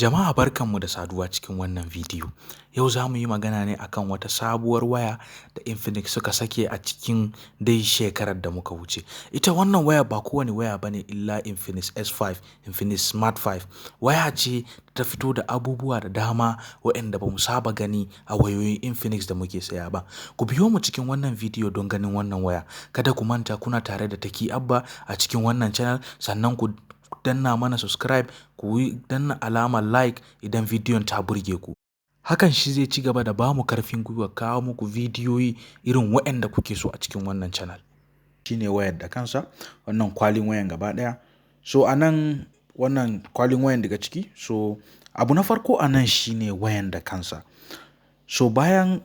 Jama'a barkanmu da saduwa cikin wannan bidiyo. Yau za mu yi magana ne akan wata sabuwar waya da Infinix suka sake a cikin dai shekarar da muka wuce. Ita wannan waya ba kowane waya bane illa Infinix S5, Infinix Smart 5. Waya ce ta fito da abubuwa da dama waɗanda ba mu saba gani a wayoyin Infinix da muke saya ba. Ku biyo mu cikin wannan bidiyo don ganin wannan waya. Kada ku manta kuna tare da Techie Abba a cikin wannan channel, sannan ku danna mana subscribe, ku danna alamar like idan bidiyon ta burge ku. Hakan shi zai ci gaba da ba mu karfin gwiwa kawo muku bidiyoyi irin waɗanda kuke so a cikin wannan channel. Shine wayar da kansa, wannan kwalin wayan gaba ɗaya. So anan wannan kwalin wayan daga ciki. So abu na farko anan shine wayan da kansa. So bayan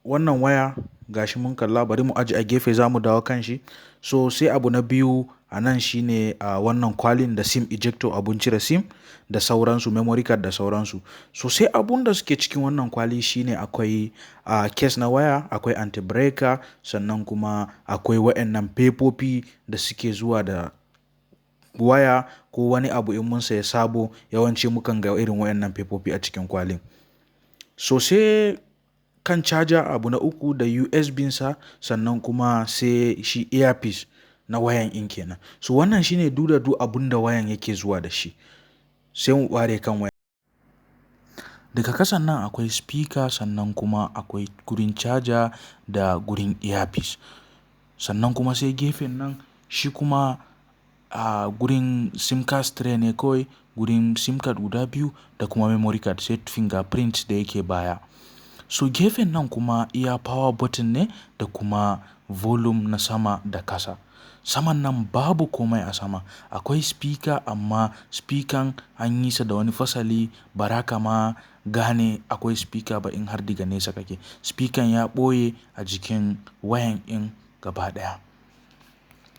wannan waya gashi mun kalla, bari mu aje a gefe, za mu dawo kan shi. So sai abu na biyu a nan shine wannan kwalin da sim ejector, abun cire sim da sauransu, memory card da sauransu. So sai abun da suke cikin wannan kwali shine akwai case na waya, akwai anti-breaker, sannan kuma akwai waɗannan fefofi da suke zuwa da waya ko wani abu in mun saya sabo, yawanci mukan ga irin waɗannan fefofi a cikin kwalin. So sai kan caja abu na uku da USB sa, sannan kuma sai shi earpiece na wayan in kenan. So wannan shine duk abun da wayan yake zuwa da shi. Sai mu ware kan wayan. Daga kasan nan akwai speaker, sannan kuma akwai gurin caja da gurin earpiece. Sannan kuma sai gefen nan shi kuma gurin sim card tray ne kawai, gurin sim card guda biyu da kuma memory card sai fingerprint da yake baya. So gefen nan kuma iya power button ne da kuma volume na sama da kasa. Saman nan babu komai a sama. Akwai speaker amma speaker an yi sa da wani fasali, baraka ma gane akwai speaker ba in har daga nesa kake. Speaker ya ɓoye a jikin wayan in gaba ɗaya.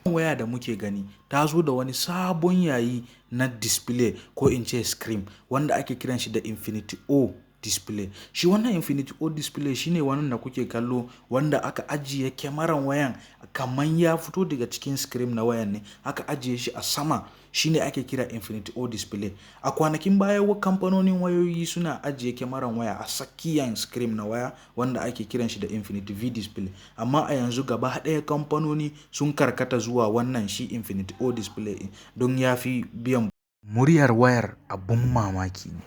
Waya da muke gani ta zo da wani sabon yayi na display ko in ce screen wanda ake kiran shi da Infinity O display. Shi wannan Infinity O display shine wannan da kuke kallo, wanda aka ajiye kyamaran wayan kaman ya fito daga cikin screen na wayan ne, aka ajiye shi a sama. Shine ake kira Infinity O display. A kwanakin baya kamfanonin wayoyi suna ajiye kyamaran waya a tsakiyan screen na waya wanda ake kiran shi da Infinity V display. Amma a yanzu gaba ɗaya kamfanoni sun karkata zuwa wannan shi Infinity O display don ya fi biyan. Muryar wayar abun mamaki ne.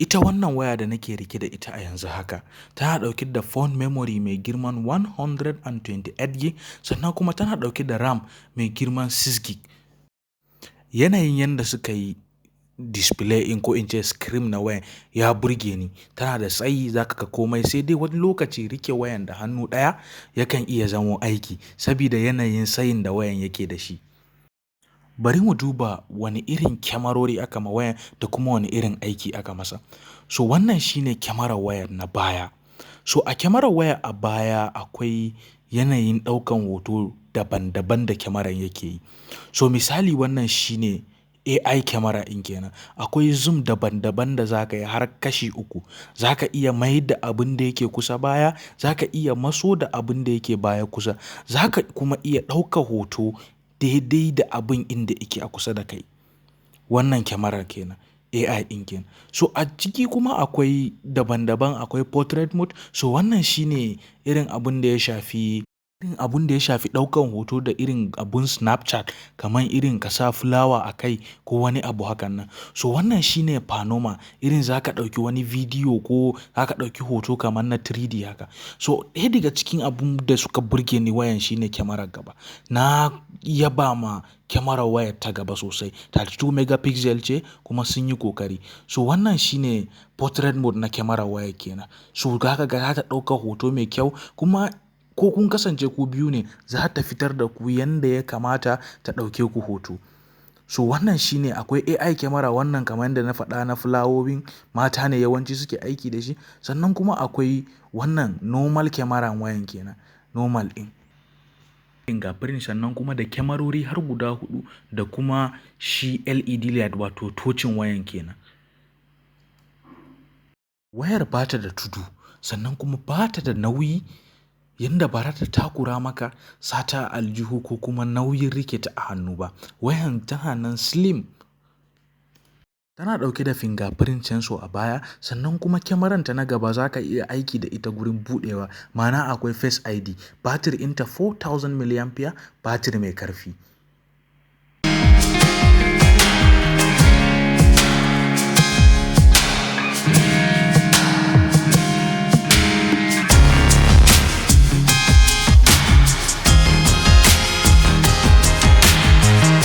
Ita wannan waya da nake rike da ita a yanzu haka tana ɗauke da phone memory mai girman 128GB, sannan kuma tana ɗauke da RAM mai girman 6GB. Yanayin yadda suka yi display in ko in ce screen na wayan ya burge ni. Tana da tsayi, zaka ga komai, sai dai wani lokaci rike wayan da hannu ɗaya yakan iya zamo aiki saboda yanayin tsayin da wayan yake da shi. Bari mu duba wani irin kyamarori aka ma wayan da kuma wani irin aiki aka masa. So wannan shine kyamarar wayar na baya. So a kyamarar waya a baya akwai yanayin ɗaukan hoto daban-daban da kyamarar yake yi. So misali wannan shine AI kyamara in kenan. Akwai zoom daban-daban da zaka yi har kashi 3. Zaka iya mai da abin da yake kusa baya, zaka iya maso da abin da yake baya kusa, zaka kuma iya ɗauka hoto daidai da abin inda yake a kusa da kai. Wannan kyamarar kenan, AI ɗin kenan. So a ciki kuma akwai daban-daban, akwai portrait mode. So wannan shine irin abun da ya shafi ɗaukan hoto da irin abun Snapchat, kamar irin ka sa fulawa a kai ko wani abu hakan nan. So wannan shine panorama, irin zaka ɗauki wani bidiyo ko zaka ɗauki hoto kamar na 3D haka. So ɗaya daga cikin abun da suka burge ni wayan shine kyamarar gaba. Na yaba ma kyamarar wayar ta gaba sosai. 32 megapixel ce kuma sun yi kokari. So wannan shine portrait mode na kyamarar wayar kenan. So zaka ga za ta ɗauka hoto mai kyau, kuma ko kun kasance ku biyu ne za ta fitar da ku yanda ya kamata ta ɗauke ku hoto. So wannan shine akwai AI kyamara, wannan kamar yadda na faɗa na fulawowin mata ne yawanci suke aiki da shi. Sannan kuma akwai wannan normal kyamaran wayan kenan, normal ɗin. Fingerprint, sannan kuma da kyamarori har guda 4 da kuma shi LED light wato tocin wayan kenan. Wayar bata da tudu, sannan kuma bata da nauyi yanda ba za ta takura maka sata a aljihu ko kuma nauyin rike ta a hannu ba. Wayan tana nan slim. Tana ɗauke da fingerprint sensor a baya, sannan kuma kyamaranta na gaba za ka iya aiki da ita gurin buɗewa, ma'ana akwai Face ID. Batir ɗinta 4000 mAh, batir mai karfi.